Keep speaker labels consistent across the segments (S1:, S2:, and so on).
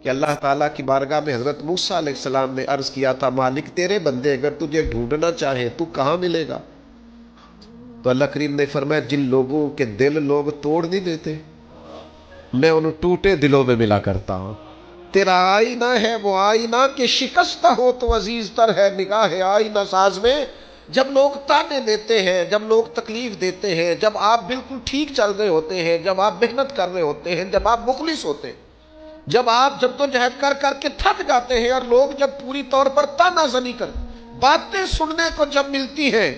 S1: کہ اللہ تعالیٰ کی بارگاہ میں حضرت موسیٰ علیہ السلام نے عرض کیا تھا مالک تیرے بندے اگر تجھے ڈھونڈنا چاہے تو کہاں ملے گا؟ تو اللہ کریم نے فرمایا جن لوگوں کے دل لوگ توڑ نہیں دیتے میں ان ٹوٹے دلوں میں ملا کرتا ہوں۔ تیرا آئینہ ہے وہ آئینہ کہ شکستہ ہو تو عزیز تر ہے نگاہ آئینہ ساز میں۔ جب لوگ تانے دیتے ہیں، جب لوگ تکلیف دیتے ہیں، جب آپ بالکل ٹھیک چل رہے ہوتے ہیں، جب آپ محنت کر رہے ہوتے ہیں، جب آپ مخلص ہوتے ہیں، جب آپ جدوجہد کر کر کے تھک جاتے ہیں، اور لوگ جب پوری طور پر تانا زنی کر باتیں سننے کو جب ملتی ہیں،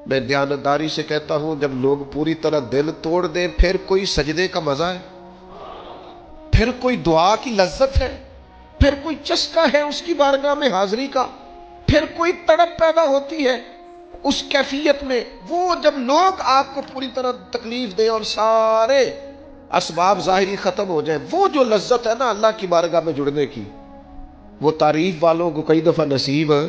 S1: میں دیانتداری سے کہتا ہوں جب لوگ پوری طرح دل توڑ دیں پھر کوئی سجدے کا مزہ ہے، پھر کوئی دعا کی لذت ہے، پھر کوئی چسکا ہے اس کی بارگاہ میں حاضری کا، پھر کوئی تڑپ پیدا ہوتی ہے اس کیفیت میں۔ وہ جب لوگ آپ کو پوری طرح تکلیف دیں اور سارے اسباب ظاہری ختم ہو جائیں، وہ جو لذت ہے نا اللہ کی بارگاہ میں جڑنے کی، وہ تعریف والوں کو کئی دفعہ نصیب ہے۔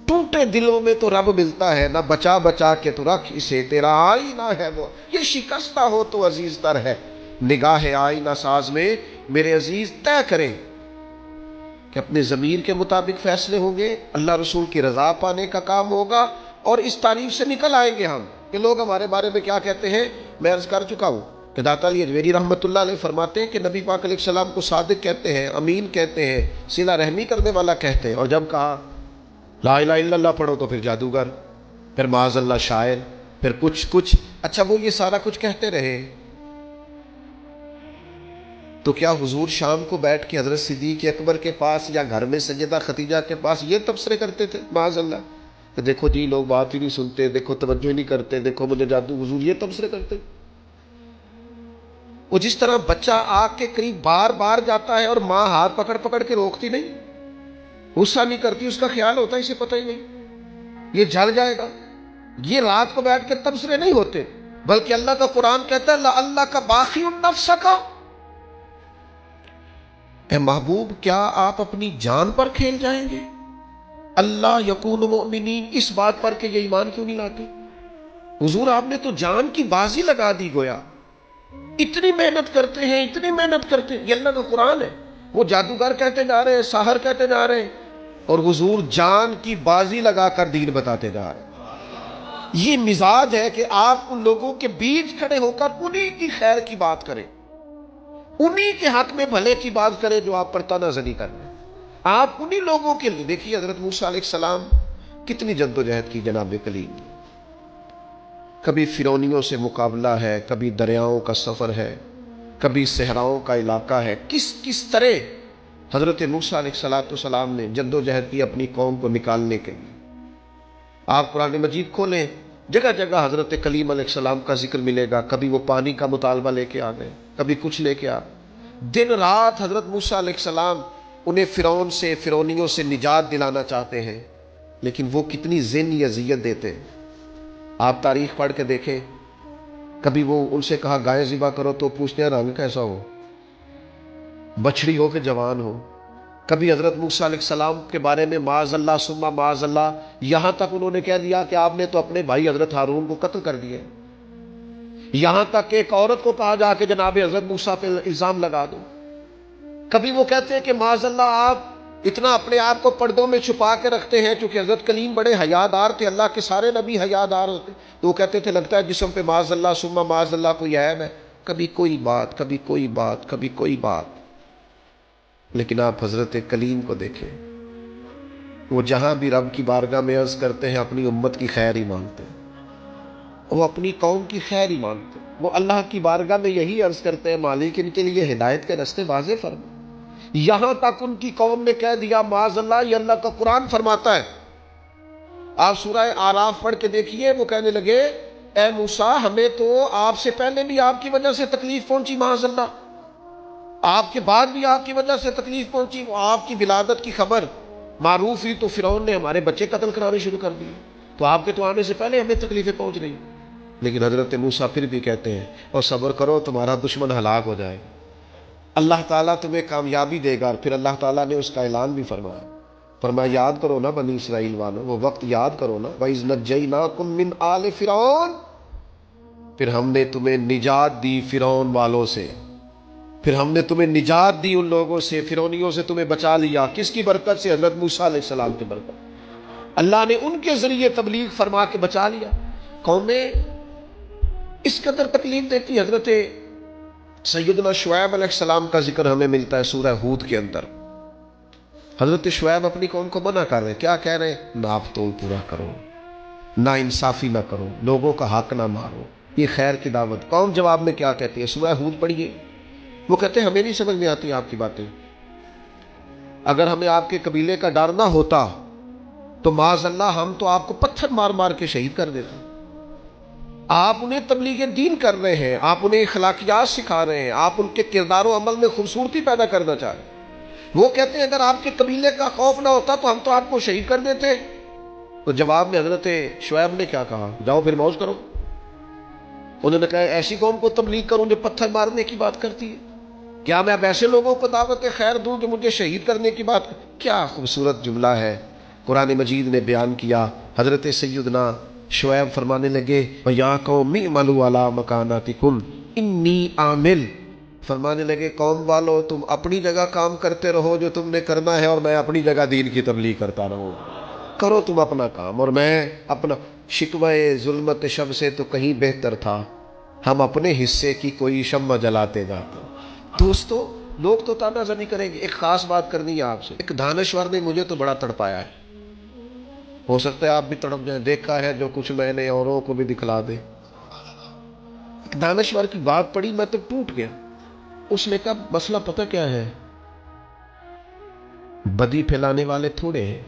S1: ٹوٹے دلوں میں تو رب ملتا ہے، نہ بچا بچا کے تو رکھ اسے تیرا آئینہ ہے وہ، یہ شکستہ ہو تو عزیز تر ہے نگاہ آئینہ ساز میں۔ میرے عزیز طے کریں کہ اپنے ضمیر کے مطابق فیصلے ہوں گے، اللہ رسول کی رضا پانے کا کام ہوگا، اور اس تعریف سے نکل آئیں گے ہم کہ لوگ ہمارے بارے میں کیا کہتے ہیں۔ میں عرض کر چکا ہوں کہ داتا علی اجمیری رحمۃ اللہ علیہ فرماتے ہیں کہ نبی پاک علیہ السلام کو صادق کہتے ہیں، امین کہتے ہیں، صلہ رحمی کرنے والا کہتے ہیں، اور جب کہا لا الہ الا اللہ پڑھو تو پھر جادوگر، پھر معاذ اللہ شاعر، پھر کچھ اچھا وہ یہ سارا کچھ کہتے رہے، تو کیا حضور شام کو بیٹھ کے حضرت صدیق اکبر کے پاس یا گھر میں سیدہ خدیجہ کے پاس یہ تبصرے کرتے تھے معاذ اللہ کہ دیکھو جی لوگ بات ہی نہیں سنتے، دیکھو توجہ ہی نہیں کرتے، دیکھو مجھے جادو، حضور یہ تبصرے کرتے؟ وہ جس طرح بچہ آگ کے قریب بار بار جاتا ہے اور ماں ہاتھ پکڑ پکڑ کے روکتی نہیں، غصہ نہیں کرتی، اس کا خیال ہوتا ہے اسے پتہ ہی نہیں یہ جل جائے گا، یہ رات کو بیٹھ کے تبصرے نہیں ہوتے، بلکہ اللہ کا قرآن کہتا ہے اللہ کا باقی النفس کا، اے محبوب کیا آپ اپنی جان پر کھیل جائیں گے؟ اللہ یکون مؤمنین، اس بات پر کہ یہ ایمان کیوں نہیں لاتے؟ حضور آپ نے تو جان کی بازی لگا دی گویا، اتنی محنت کرتے ہیں، اتنی محنت کرتے ہیں، یہ اللہ کا قرآن ہے، وہ جادوگر کہتے جا رہے ہیں، ساحر کہتے جا رہے ہیں، اور حضور جان کی بازی لگا کر دین بتاتے جا رہے ہیں۔ یہ مزاج ہے کہ آپ ان لوگوں کے بیچ کھڑے ہو کر انہی کی خیر کی بات کریں، انہی کے حق میں بھلے کی بات کریں جو آپ پر تانا زنی کر رہے ہیں۔ آپ انہی لوگوں کے لیے دیکھیے حضرت موسیٰ علیہ السلام کتنی جدوجہد کی جناب کلیم، کبھی فرعونیوں سے مقابلہ ہے، کبھی دریاؤں کا سفر ہے، کبھی صحراؤں کا علاقہ ہے، کس طرح حضرت موسیٰ علیہ السلام نے جدوجہد کی اپنی قوم کو نکالنے کے لیے۔ آپ قرآن مجید کھولیں، جگہ جگہ حضرت کلیم علیہ السلام کا ذکر ملے گا، کبھی وہ پانی کا مطالبہ لے کے آ گئے، کبھی کچھ لے کے آ، دن رات حضرت موسیٰ علیہ السلام انہیں فرعون سے، فرعونیوں سے نجات دلانا چاہتے ہیں، لیکن وہ کتنی ذہنی اذیت دیتے ہیں۔ آپ تاریخ پڑھ کے دیکھیں، کبھی وہ ان سے کہا گائے ذبح کرو تو پوچھتے ہیں رنگ کیسا ہو، بچڑی ہو کہ جوان ہو۔ کبھی حضرت موسیٰ علیہ السلام کے بارے میں معاذ اللہ ثم معاذ اللہ، یہاں تک انہوں نے کہہ دیا کہ آپ نے تو اپنے بھائی حضرت ہارون کو قتل کر دیا، یہاں تک کہ ایک عورت کو کہا جا کے جناب حضرت موسیٰ پہ الزام لگا دو۔ کبھی وہ کہتے ہیں کہ معاذ اللہ آپ اتنا اپنے آپ کو پردوں میں چھپا کے رکھتے ہیں، چونکہ حضرت کلیم بڑے حیادار تھے، اللہ کے سارے نبی حیادار ہوتے، تو وہ کہتے تھے لگتا ہے جسم پہ معاذ اللہ ثم معاذ اللہ کوئی عیب ہے، کبھی کوئی بات، کبھی کوئی بات، کبھی کوئی بات۔ لیکن آپ حضرت کلیم کو دیکھیں، وہ جہاں بھی رب کی بارگاہ میں عرض کرتے ہیں اپنی امت کی خیر ہی مانگتے ہیں، وہ اپنی قوم کی خیر ہی مانگتے ہیں، وہ اللہ کی بارگاہ میں یہی عرض کرتے ہیں مالک ان کے لیے ہدایت کے راستے واضح فرما۔ یہاں تک ان کی قوم نے کہہ دیا معاذ اللہ، یہ اللہ کا قرآن فرماتا ہے، آپ سورہ آراف پڑھ کے دیکھیے، وہ کہنے لگے اے موسیٰ ہمیں تو آپ سے پہلے بھی آپ کی وجہ سے تکلیف پہنچی، معاذ اللہ آپ کے بعد بھی آپ کی وجہ سے تکلیف پہنچی، وہ آپ کی ولادت کی خبر معروف ہوئی تو فرعون نے ہمارے بچے قتل کرانے شروع کر دیے، تو آپ کے تو آنے سے پہلے ہمیں تکلیفیں پہنچ رہی۔ لیکن حضرت موسیٰ پھر بھی کہتے ہیں اور صبر کرو تمہارا دشمن ہلاک ہو جائے، اللہ تعالیٰ تمہیں کامیابی دے گا۔ پھر اللہ تعالیٰ نے اس کا اعلان بھی فرمایا، فرمایا یاد کرو نا بنی اسرائیل والوں، وہ وقت یاد کرو نا وَإِذْ نَجَّيْنَاكُمْ مِنْ آلِ فِرْعَوْنَ، پھر ہم نے تمہیں نجات دی فرعون والوں سے، پھر ہم نے تمہیں نجات دی ان لوگوں سے، فرعونیوں سے تمہیں بچا لیا. کس کی برکت سے؟ حضرت موسیٰ علیہ السلام کی برکت. اللہ نے ان کے ذریعے تبلیغ فرما کے بچا لیا. قومیں اس قدر تکلیف دیتی. حضرت سیدنا شعیب علیہ السلام کا ذکر ہمیں ملتا ہے سورہ ہود کے اندر. حضرت شعیب اپنی قوم کو منع کر رہے ہیں. کیا کہہ رہے ہیں؟ ناپ تول پورا کرو، نا انصافی نہ کرو، لوگوں کا حق نہ مارو، یہ خیر کی دعوت. قوم جواب میں کیا کہتی ہے؟ سورہ ہود پڑھیے. وہ کہتے ہیں ہمیں نہیں سمجھ میں آتی آپ کی باتیں. اگر ہمیں آپ کے قبیلے کا ڈر نہ ہوتا تو معاذ اللہ ہم تو آپ کو پتھر مار مار کے شہید کر دیتے. آپ انہیں تبلیغ دین کر رہے ہیں، آپ انہیں اخلاقیات سکھا رہے ہیں، آپ ان کے کردار و عمل میں خوبصورتی پیدا کرنا چاہ رہے ہیں. وہ کہتے ہیں اگر آپ کے قبیلے کا خوف نہ ہوتا تو ہم تو آپ کو شہید کر دیتے. تو جواب میں حضرت شعیب نے کیا کہا؟ جاؤ پھر موج کرو. انہوں نے کہا ایسی قوم کو تبلیغ کروں جو پتھر مارنے کی بات کرتی ہے؟ کیا میں اب ایسے لوگوں کو دعوت خیر دوں جو مجھے شہید کرنے کی بات؟ کیا خوبصورت جملہ ہے قرآن مجید نے بیان کیا. حضرت سیدنا شعیب فرمانے لگے وَيَا قَوْمِ اعْمَلُوا عَلَىٰ مَكَانَتِكُمْ إِنِّي عَامِلٌ. فرمانے لگے قوم والو تم اپنی جگہ کام کرتے رہو جو تم نے کرنا ہے، اور میں اپنی جگہ دین کی تبلیغ کرتا رہوں. کرو تم اپنا کام اور میں اپنا. شکوہ ظلمت شب سے تو کہیں بہتر تھا ہم اپنے حصے کی کوئی شمع جلاتے جاتے. دوستو لوگ تو تانا زنی کریں گے. ایک خاص بات کرنی ہے آپ سے. ایک دانشور نے مجھے تو بڑا تڑپایا ہے، ہو سکتا ہے آپ بھی تڑپ جائیں. دیکھا ہے جو کچھ میں نے اوروں کو بھی دکھلا دے. ایک دانشور کی بات پڑھی میں تو ٹوٹ گیا. اس نے کہا مسئلہ پتہ کیا ہے؟ بدی پھیلانے والے تھوڑے ہیں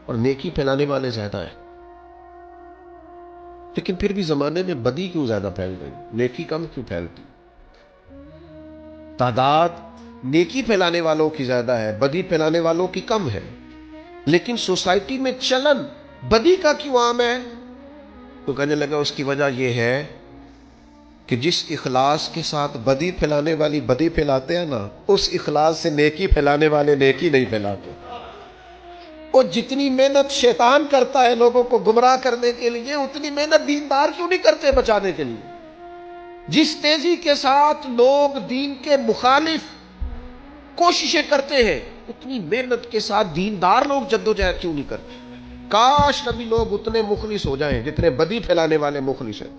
S1: اور نیکی پھیلانے والے زیادہ ہیں. لیکن پھر بھی زمانے میں بدی کیوں زیادہ پھیل گئی، نیکی کم کیوں پھیلتی؟ تعداد نیکی پھیلانے والوں کی زیادہ ہے، بدی پھیلانے والوں کی کم ہے. لیکن سوسائٹی میں چلن بدی کا کیوں عام ہے؟ تو کہنے لگا اس کی وجہ یہ ہے کہ جس اخلاص کے ساتھ بدی پھیلانے والی بدی پھیلاتے ہیں نا، اس اخلاص سے نیکی پھیلانے والے نیکی نہیں پھیلاتے. اور جتنی محنت شیطان کرتا ہے لوگوں کو گمراہ کرنے کے لیے، اتنی محنت دیندار کیوں نہیں کرتے بچانے کے لیے؟ جس تیزی کے ساتھ لوگ دین کے مخالف کوششیں کرتے ہیں، اتنی محنت کے ساتھ دیندار لوگ جدوجہد کیوں نہیں کرتے؟ کاش کبھی لوگ اتنے مخلص ہو جائیں جتنے بدی پھیلانے والے مخلص ہیں،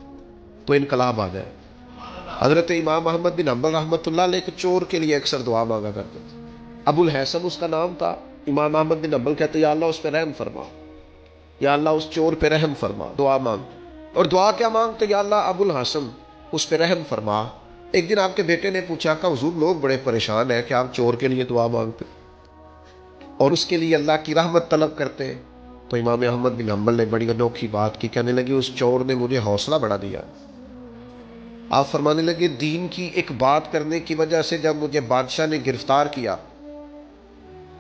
S1: تو انقلاب آ جائے. حضرت امام احمد بن حنبل رحمۃ اللہ علیہ ایک چور کے لیے اکثر دعا مانگا کرتے تھے. ابو الحسن اس کا نام تھا. امام احمد بن حنبل کہتے یا اللہ اس پہ رحم فرما، یا اللہ اس چور پہ رحم فرما. دعا مانگ. اور دعا کیا مانگتے؟ یا اللہ ابو الحسن اس پہ رحم فرما. ایک دن آپ کے بیٹے نے پوچھا کہ حضور لوگ بڑے پریشان ہیں کہ آپ چور کے لیے دعا مانگتے اور اس کے لیے اللہ کی رحمت طلب کرتے ہیں. تو امام احمد بن حنبل نے بڑی انوکھی بات کی. کہنے لگے اس چور نے مجھے حوصلہ بڑھا دیا. آپ فرمانے لگے دین کی ایک بات کرنے کی وجہ سے جب مجھے بادشاہ نے گرفتار کیا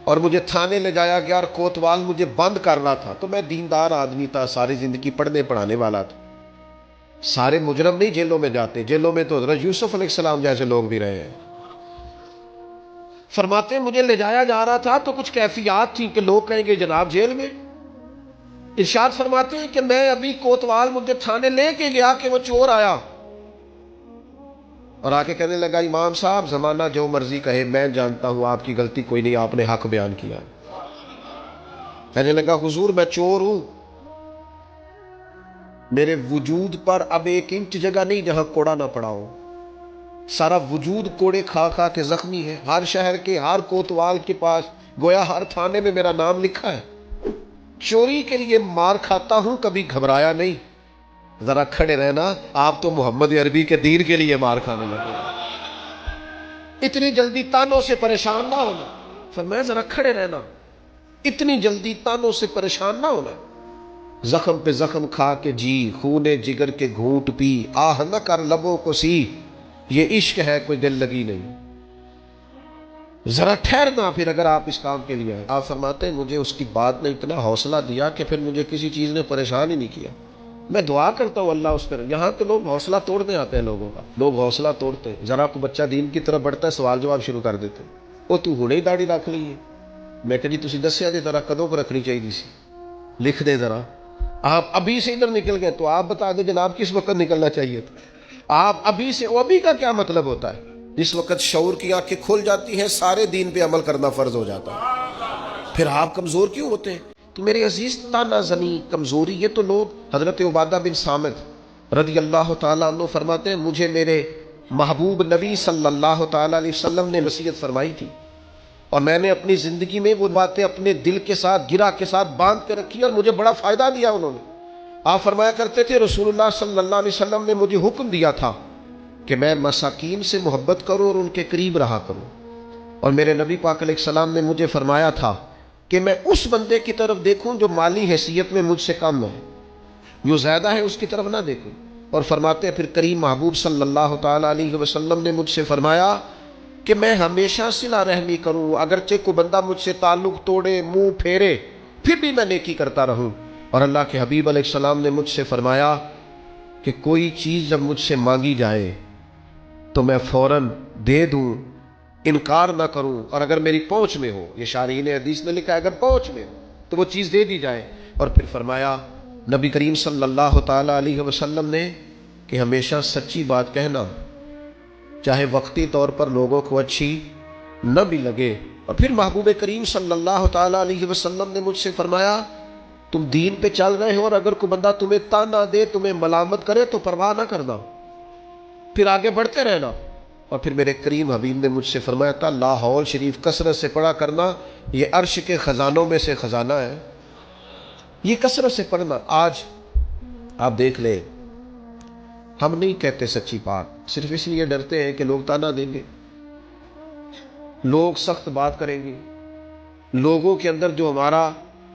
S1: اور مجھے تھانے لے جایا گیا اور کوتوال مجھے بند کرنا تھا، تو میں دیندار آدمی تھا، ساری زندگی پڑھنے پڑھانے والا تھا. سارے مجرم نہیں جیلوں میں جاتے، جیلوں میں تو حضرت یوسف علیہ السلام جیسے لوگ بھی رہے ہیں. فرماتے مجھے لے جایا جا رہا تھا تو کچھ کیفیات تھیں کہ لوگ کہیں گے جناب جیل میں. ارشاد فرماتے ہیں کہ میں ابھی کوتوال مجھے تھانے لے کے گیا کہ وہ چور آیا اور آ کے کہنے لگا امام صاحب زمانہ جو مرضی کہے میں جانتا ہوں آپ کی غلطی کوئی نہیں، آپ نے حق بیان کیا. کہنے لگا حضور میں چور ہوں، میرے وجود پر اب ایک انچ جگہ نہیں جہاں کوڑا نہ پڑا ہو. سارا وجود کوڑے کھا کھا کے زخمی ہے. ہر شہر کے ہر کوتوال کے پاس گویا ہر تھانے میں میرا نام لکھا ہے. چوری کے لیے مار کھاتا ہوں، کبھی گھبرایا نہیں. ذرا کھڑے رہنا، آپ تو محمد عربی کے دین کے لیے مار کھانے لگے. اتنی جلدی تانوں سے پریشان نہ ہونا. فرمایا ذرا کھڑے رہنا، اتنی جلدی تانوں سے پریشان نہ ہونا. زخم پہ زخم کھا کے جی، خون جگر کے گھونٹ پی، آہ نہ کر لبوں کو سی، یہ عشق ہے کوئی دل لگی نہیں. ذرا ٹھہرنا پھر اگر آپ اس کام کے لیے آئے. آپ فرماتے ہیں مجھے اس کی بات نے اتنا حوصلہ دیا کہ پھر مجھے کسی چیز نے پریشان ہی نہیں کیا. میں دعا کرتا ہوں اللہ اس پر. یہاں تو لوگ حوصلہ توڑنے آتے ہیں، لوگوں کا لوگ حوصلہ توڑتے ہیں. ذرا کو بچہ دین کی طرف بڑھتا ہے سوال جواب شروع کر دیتے ہیں. وہ تو ہنے ہی داڑھی رکھ لی ہے. میں کہ جی تسی دسیا جی ذرا کدوں کو رکھنی چاہیے سی، لکھ دے ذرا. آپ ابھی سے ادھر نکل گئے تو آپ بتا دیں جناب کس وقت نکلنا چاہیے تھا. آپ ابھی سے، وہ ابھی کا کیا مطلب ہوتا ہے؟ جس وقت شعور کی آنکھیں کھل جاتی ہیں سارے دین پہ عمل کرنا فرض ہو جاتا ہے. پھر آپ کمزور کیوں ہوتے ہیں؟ تو میرے عزیز تانا زنی کمزوری یہ تو لوگ حضرت عبادہ بن صامت رضی اللہ تعالیٰ عنہ فرماتے ہیں مجھے میرے محبوب نبی صلی اللہ تعالیٰ علیہ وسلم نے نصیحت فرمائی تھی اور میں نے اپنی زندگی میں وہ باتیں اپنے دل کے ساتھ گرہ کے ساتھ باندھ کے رکھی اور مجھے بڑا فائدہ دیا انہوں نے. آپ فرمایا کرتے تھے رسول اللہ صلی اللہ علیہ وسلم نے مجھے حکم دیا تھا کہ میں مساکین سے محبت کروں اور ان کے قریب رہا کروں. اور میرے نبی پاک علیہ السلام نے مجھے فرمایا تھا کہ میں اس بندے کی طرف دیکھوں جو مالی حیثیت میں مجھ سے کم ہے، جو زیادہ ہے اس کی طرف نہ دیکھوں. اور فرماتے ہیں پھر کریم محبوب صلی اللہ تعالیٰ علیہ وسلم نے مجھ سے فرمایا کہ میں ہمیشہ صلہ رحمی کروں، اگرچہ کوئی بندہ مجھ سے تعلق توڑے منہ پھیرے پھر بھی میں نیکی کرتا رہوں. اور اللہ کے حبیب علیہ السلام نے مجھ سے فرمایا کہ کوئی چیز جب مجھ سے مانگی جائے تو میں فوراً دے دوں، انکار نہ کروں، اور اگر میری پہنچ میں ہو، یہ شارحین حدیث نے لکھا ہے اگر پہنچ میں ہو تو وہ چیز دے دی جائے. اور پھر فرمایا نبی کریم صلی اللہ تعالیٰ علیہ وسلم نے کہ ہمیشہ سچی بات کہنا، چاہے وقتی طور پر لوگوں کو اچھی نہ بھی لگے. اور پھر محبوب کریم صلی اللہ تعالیٰ علیہ وسلم نے مجھ سے فرمایا تم دین پہ چل رہے ہو اور اگر کوئی بندہ تمہیں تانا دے، تمہیں ملامت کرے تو پرواہ نہ کرنا، پھر آگے بڑھتے رہنا. اور پھر میرے کریم حبیب نے مجھ سے فرمایا تھا لا حول شریف کثرت سے پڑھا کرنا، یہ عرش کے خزانوں میں سے خزانہ ہے، یہ کثرت سے پڑھنا. آج آپ دیکھ لیں ہم نہیں کہتے سچی بات صرف اس لیے ڈرتے ہیں کہ لوگ تانا دیں گے، لوگ سخت بات کریں گے، لوگوں کے اندر جو ہمارا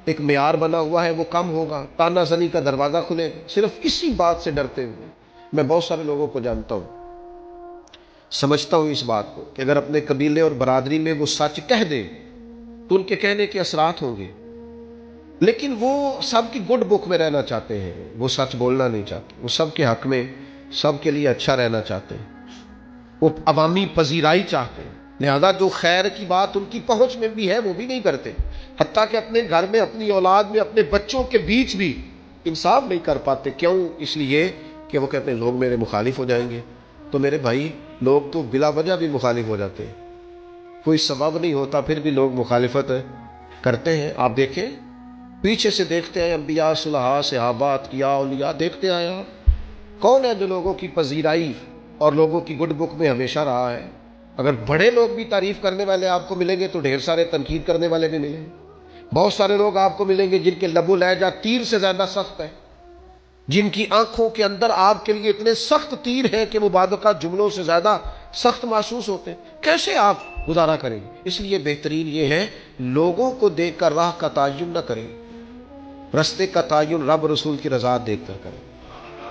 S1: ایک معیار بنا ہوا ہے وہ کم ہوگا، تانا زنی کا دروازہ کھلے گا. صرف اسی بات سے ڈرتے ہوئے میں بہت سارے لوگوں کو جانتا ہوں، سمجھتا ہوں اس بات کو کہ اگر اپنے قبیلے اور برادری میں وہ سچ کہہ دیں تو ان کے کہنے کے اثرات ہوں گے، لیکن وہ سب کی گڈ بک میں رہنا چاہتے ہیں، وہ سچ بولنا نہیں چاہتے، وہ سب کے حق میں سب کے لیے اچھا رہنا چاہتے ہیں، وہ عوامی پذیرائی چاہتے ہیں. لہذا جو خیر کی بات ان کی پہنچ میں بھی ہے وہ بھی نہیں کرتے، حتیٰ کہ اپنے گھر میں اپنی اولاد میں اپنے بچوں کے بیچ بھی انصاف نہیں کر پاتے. کیوں؟ اس لیے کہ وہ کہتے ہیں لوگ میرے مخالف ہو جائیں گے. تو میرے بھائی لوگ تو بلا وجہ بھی مخالف ہو جاتے ہیں، کوئی سبب نہیں ہوتا پھر بھی لوگ مخالفت کرتے ہیں. آپ دیکھیں پیچھے سے دیکھتے ہیں انبیاء صلحاء صحابہ اتقیاء اولیاء دیکھتے آئے آپ کون ہے جو لوگوں کی پذیرائی اور لوگوں کی گڈ بک میں ہمیشہ رہا ہے. اگر بڑے لوگ بھی تعریف کرنے والے آپ کو ملیں گے تو ڈھیر سارے تنقید کرنے والے بھی ملیں گے. بہت سارے لوگ آپ کو ملیں گے جن کے لب و لہجہ تیر سے زیادہ سخت ہے، جن کی آنکھوں کے اندر آپ کے لیے اتنے سخت تیر ہیں کہ وہ بعض اوقات جملوں سے زیادہ سخت محسوس ہوتے ہیں. کیسے آپ گزارا کریں گے؟ اس لیے بہترین یہ ہے لوگوں کو دیکھ کر راہ کا تعین نہ کریں، رستے کا تعین رب رسول کی رضا دیکھ کر کریں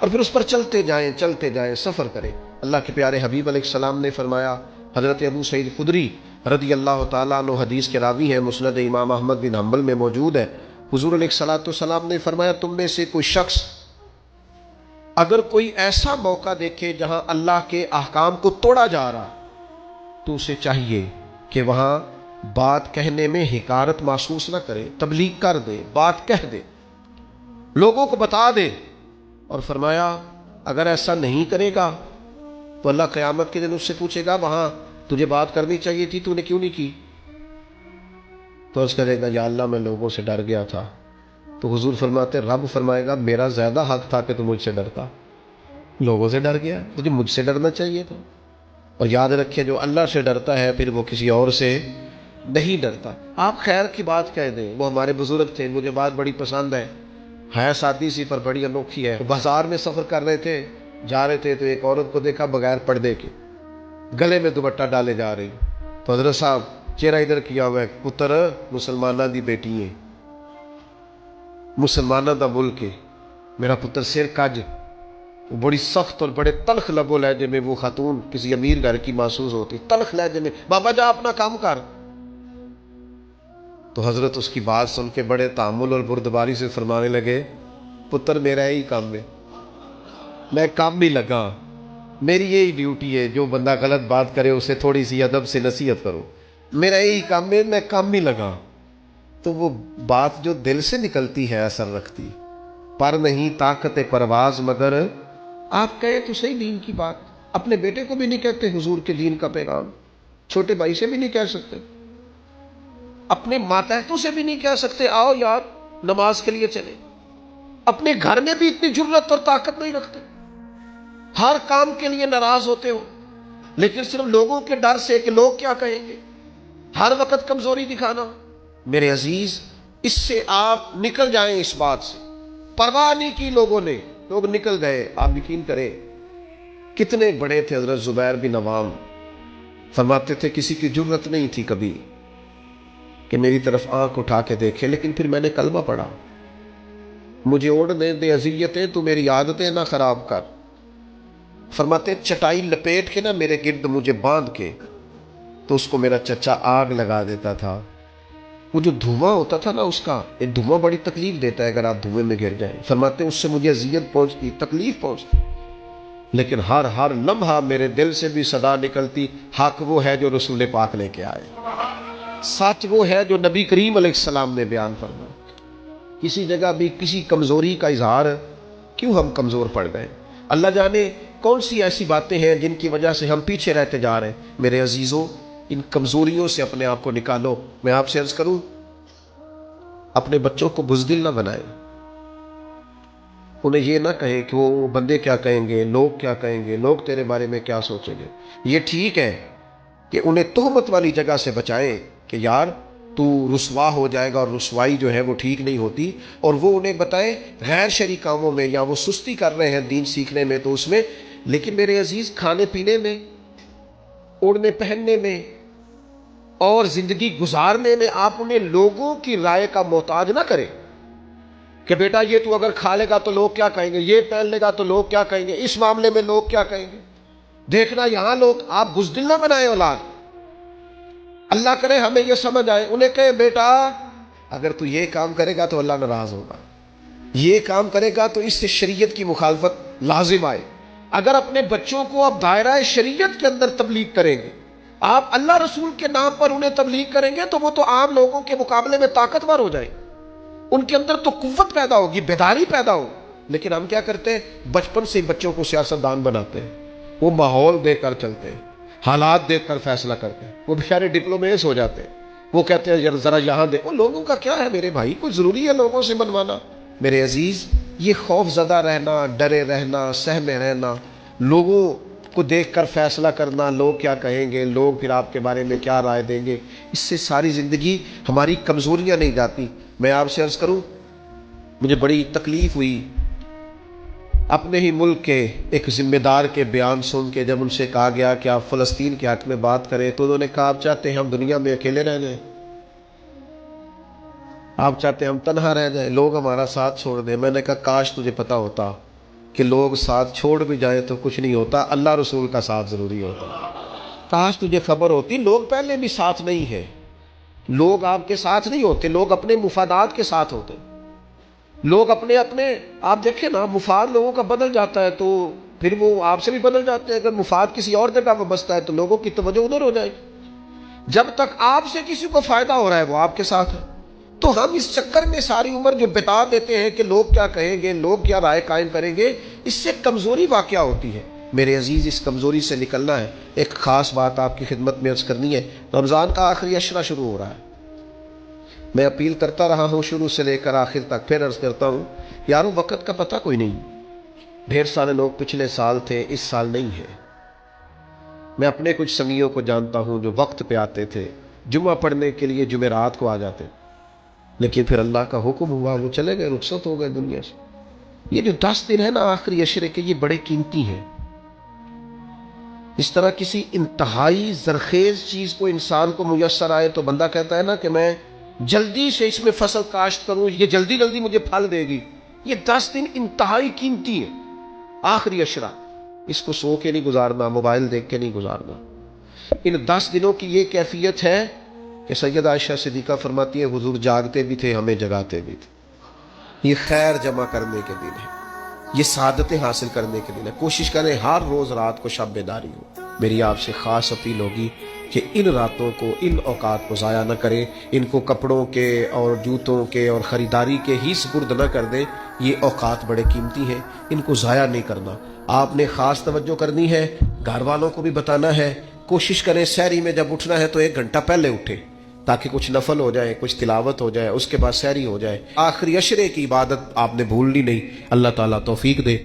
S1: اور پھر اس پر چلتے جائیں سفر کریں. اللہ کے پیارے حبیب علیہ السلام نے فرمایا، حضرت ابو سعید خدری رضی اللہ تعالیٰ عنہ حدیث کے راوی ہیں، مسند امام احمد بن حنبل میں موجود ہے، حضور علیہ الصلوۃ والسلام نے فرمایا تم میں سے کوئی شخص اگر کوئی ایسا موقع دیکھے جہاں اللہ کے احکام کو توڑا جا رہا تو اسے چاہیے کہ وہاں بات کہنے میں حقارت محسوس نہ کرے، تبلیغ کر دے، بات کہہ دے، لوگوں کو بتا دے. اور فرمایا اگر ایسا نہیں کرے گا تو اللہ قیامت کے دن اس سے پوچھے گا وہاں تجھے بات کرنی چاہیے تھی تو نے کیوں نہیں کی؟ تو اس کہے گا یا اللہ میں لوگوں سے ڈر گیا تھا. تو حضور فرماتے رب فرمائے گا میرا زیادہ حق تھا کہ تو مجھ سے ڈرتا، لوگوں سے ڈر گیا، تجھے مجھ سے ڈرنا چاہیے تھا. اور یاد رکھیں جو اللہ سے ڈرتا ہے پھر وہ کسی اور سے نہیں ڈرتا. آپ خیر کی بات کہہ دیں. وہ ہمارے بزرگ تھے، مجھے بات بڑی پسند ہے سادی سی پر بڑی انوکھی ہے. بازار میں سفر کر رہے تھے، جا رہے تھے تو ایک عورت کو دیکھا بغیر پردے کے گلے میں دوپٹہ ڈالے جا رہی. تو حضرت صاحب چہرہ ادھر کیا ہوا ہے، پتر مسلمانہ دی بیٹی ہے، مسلمانہ دا ملک ہے، میرا پتر سر کج. بڑی سخت اور بڑے تلخ لب و لہجے میں وہ خاتون کسی امیر گھر کی محسوس ہوتی، تلخ لہجے میں بابا جا اپنا کام کر. تو حضرت اس کی بات سن کے بڑے تحمل اور بردباری سے فرمانے لگے پتر میرا یہی کام ہے، میں کام بھی لگا، میری یہی ڈیوٹی ہے، جو بندہ غلط بات کرے اسے تھوڑی سی ادب سے نصیحت کرو، میرا یہی کام ہے، میں کام بھی لگا. تو وہ بات جو دل سے نکلتی ہے اثر رکھتی. پر نہیں طاقت پرواز مگر آپ کہے تو صحیح دین کی بات. اپنے بیٹے کو بھی نہیں کہتے حضور کے دین کا پیغام، چھوٹے بھائی سے بھی نہیں کہہ سکتے، اپنے ماتحتوں سے بھی نہیں کہہ سکتے آؤ یار نماز کے لیے چلے، اپنے گھر میں بھی اتنی جرت اور طاقت نہیں رکھتے، ہر کام کے لیے ناراض ہوتے ہو، لیکن صرف لوگوں کے ڈر سے کہ لوگ کیا کہیں گے، ہر وقت کمزوری دکھانا۔ میرے عزیز، اس سے آپ نکل جائیں، اس بات سے پرواہ نہیں کی لوگوں نے، لوگ نکل گئے۔ آپ یقین کریں کتنے بڑے تھے حضرت زبیر بن عوام، فرماتے تھے کسی کی جرت نہیں تھی کبھی کہ میری طرف آنکھ اٹھا کے دیکھے، لیکن پھر میں نے کلمہ پڑھا، مجھے اوڑھنے دے اذیتیں، تو میری عادتیں نہ خراب کر۔ فرماتے چٹائی لپیٹ کے نہ میرے گرد مجھے باندھ کے، تو اس کو میرا چچا آگ لگا دیتا تھا، وہ جو دھواں ہوتا تھا نا اس کا، یہ دھواں بڑی تکلیف دیتا ہے اگر آپ دھوئیں میں گر جائیں۔ فرماتے اس سے مجھے اذیت پہنچتی، تکلیف پہنچتی، لیکن ہر لمحہ میرے دل سے بھی صدا نکلتی، حق وہ ہے جو رسول پاک لے کے آئے، سچ وہ ہے جو نبی کریم علیہ السلام نے بیان فرمایا۔ کسی جگہ بھی کسی کمزوری کا اظہار کیوں ہم کمزور پڑ گئے؟ اللہ جانے کون سی ایسی باتیں ہیں جن کی وجہ سے ہم پیچھے رہتے جا رہے ہیں۔ میرے عزیزوں، ان کمزوریوں سے اپنے آپ کو نکالو۔ میں آپ سے عرض کروں، اپنے بچوں کو بزدل نہ بنائیں، انہیں یہ نہ کہیں کہ وہ بندے کیا کہیں گے، لوگ کیا کہیں گے، لوگ تیرے بارے میں کیا سوچیں گے۔ یہ ٹھیک ہے کہ انہیں تہمت والی جگہ سے بچائیں کہ یار تو رسوا ہو جائے گا، اور رسوائی جو ہے وہ ٹھیک نہیں ہوتی، اور وہ انہیں بتائیں غیر شرعی کاموں میں، یا وہ سستی کر رہے ہیں دین سیکھنے میں تو اس میں، لیکن میرے عزیز کھانے پینے میں، اوڑھنے پہننے میں اور زندگی گزارنے میں آپ انہیں لوگوں کی رائے کا محتاج نہ کریں کہ بیٹا یہ تو اگر کھا لے گا تو لوگ کیا کہیں گے، یہ پہن لے گا تو لوگ کیا کہیں گے، اس معاملے میں لوگ کیا کہیں گے۔ دیکھنا یہاں لوگ، آپ بزدل نہ بنائیں اولاد۔ اللہ کرے ہمیں یہ سمجھ آئے، انہیں کہے بیٹا اگر تو یہ کام کرے گا تو اللہ ناراض ہوگا، یہ کام کرے گا تو اس سے شریعت کی مخالفت لازم آئے۔ اگر اپنے بچوں کو آپ دائرہ شریعت کے اندر تبلیغ کریں گے، آپ اللہ رسول کے نام پر انہیں تبلیغ کریں گے، تو وہ تو عام لوگوں کے مقابلے میں طاقتور ہو جائیں، ان کے اندر تو قوت پیدا ہوگی، بیداری پیدا ہوگی۔ لیکن ہم کیا کرتے ہیں، بچپن سے بچوں کو سیاستدان بناتے ہیں، وہ ماحول دیکھ کر چلتے ہیں، حالات دیکھ کر فیصلہ کرتے ہیں، وہ بیچارے ڈپلومیس ہو جاتے ہیں، وہ کہتے ہیں ذرا یہاں دے، وہ لوگوں کا کیا ہے میرے بھائی، کوئی ضروری ہے لوگوں سے بنوانا؟ میرے عزیز، یہ خوف زدہ رہنا، ڈرے رہنا، سہمے رہنا، لوگوں کو دیکھ کر فیصلہ کرنا، لوگ کیا کہیں گے، لوگ پھر آپ کے بارے میں کیا رائے دیں گے، اس سے ساری زندگی ہماری کمزوریاں نہیں جاتی۔ میں آپ سے عرض کروں، مجھے بڑی تکلیف ہوئی اپنے ہی ملک کے ایک ذمہ دار کے بیان سن کے، جب ان سے کہا گیا کہ آپ فلسطین کے حق میں بات کریں، تو انہوں نے کہا آپ چاہتے ہیں ہم دنیا میں اکیلے رہ جائیں، آپ چاہتے ہیں ہم تنہا رہ جائیں، لوگ ہمارا ساتھ چھوڑ دیں۔ میں نے کہا کاش تجھے پتا ہوتا کہ لوگ ساتھ چھوڑ بھی جائیں تو کچھ نہیں ہوتا، اللہ رسول کا ساتھ ضروری ہوتا۔ کاش تجھے خبر ہوتی، لوگ پہلے بھی ساتھ نہیں ہیں، لوگ آپ کے ساتھ نہیں ہوتے، لوگ اپنے مفادات کے ساتھ ہوتے، لوگ اپنے آپ دیکھیں نا، مفاد لوگوں کا بدل جاتا ہے تو پھر وہ آپ سے بھی بدل جاتے ہیں۔ اگر مفاد کسی اور جگہ میں بستا ہے تو لوگوں کی توجہ ادھر ہو جائے گی۔ جب تک آپ سے کسی کو فائدہ ہو رہا ہے وہ آپ کے ساتھ ہے، تو ہم اس چکر میں ساری عمر جو بتا دیتے ہیں کہ لوگ کیا کہیں گے، لوگ کیا رائے قائم کریں گے، اس سے کمزوری واقع ہوتی ہے۔ میرے عزیز، اس کمزوری سے نکلنا ہے۔ ایک خاص بات آپ کی خدمت میں عرض کرنی ہے، رمضان کا آخری عشرہ شروع ہو رہا ہے، میں اپیل کرتا رہا ہوں شروع سے لے کر آخر تک، پھر عرض کرتا ہوں یاروں وقت کا پتہ کوئی نہیں، ڈھیر سارے لوگ پچھلے سال تھے، اس سال نہیں ہے۔ میں اپنے کچھ سنگیوں کو جانتا ہوں جو وقت پہ آتے تھے، جمعہ پڑھنے کے لیے جمعرات کو آ جاتے، لیکن پھر اللہ کا حکم ہوا وہ چلے گئے، رخصت ہو گئے دنیا سے۔ یہ جو 10 دن ہے نا آخری عشرے کے، یہ بڑے قیمتی ہیں۔ اس طرح کسی انتہائی زرخیز چیز کو انسان کو میسر آئے تو بندہ کہتا ہے نا کہ میں جلدی سے اس میں فصل کاشت کروں، یہ جلدی جلدی مجھے پھل دے گی۔ یہ 10 دن انتہائی قیمتی ہیں، آخری عشرہ، اس کو سو کے نہیں گزارنا، موبائل دیکھ کے نہیں گزارنا۔ ان 10 دنوں کی یہ کیفیت ہے کہ سیدہ عائشہ صدیقہ فرماتی ہے حضور جاگتے بھی تھے، ہمیں جگاتے بھی تھے۔ یہ خیر جمع کرنے کے دن ہے، یہ سعادتیں حاصل کرنے کے دن ہے۔ کوشش کریں ہر روز رات کو شب بیداری ہو۔ میری آپ سے خاص اپیل ہوگی کہ ان راتوں کو، ان اوقات کو ضائع نہ کریں، ان کو کپڑوں کے اور جوتوں کے اور خریداری کے ہی سپرد نہ کر دیں۔ یہ اوقات بڑے قیمتی ہیں، ان کو ضائع نہیں کرنا۔ آپ نے خاص توجہ کرنی ہے، گھر والوں کو بھی بتانا ہے۔ کوشش کریں سحری میں جب اٹھنا ہے تو 1 گھنٹہ پہلے اٹھیں تاکہ کچھ نفل ہو جائے، کچھ تلاوت ہو جائے، اس کے بعد سحری ہو جائے۔ آخری عشرے کی عبادت آپ نے بھولنی نہیں۔ اللہ تعالیٰ توفیق دے۔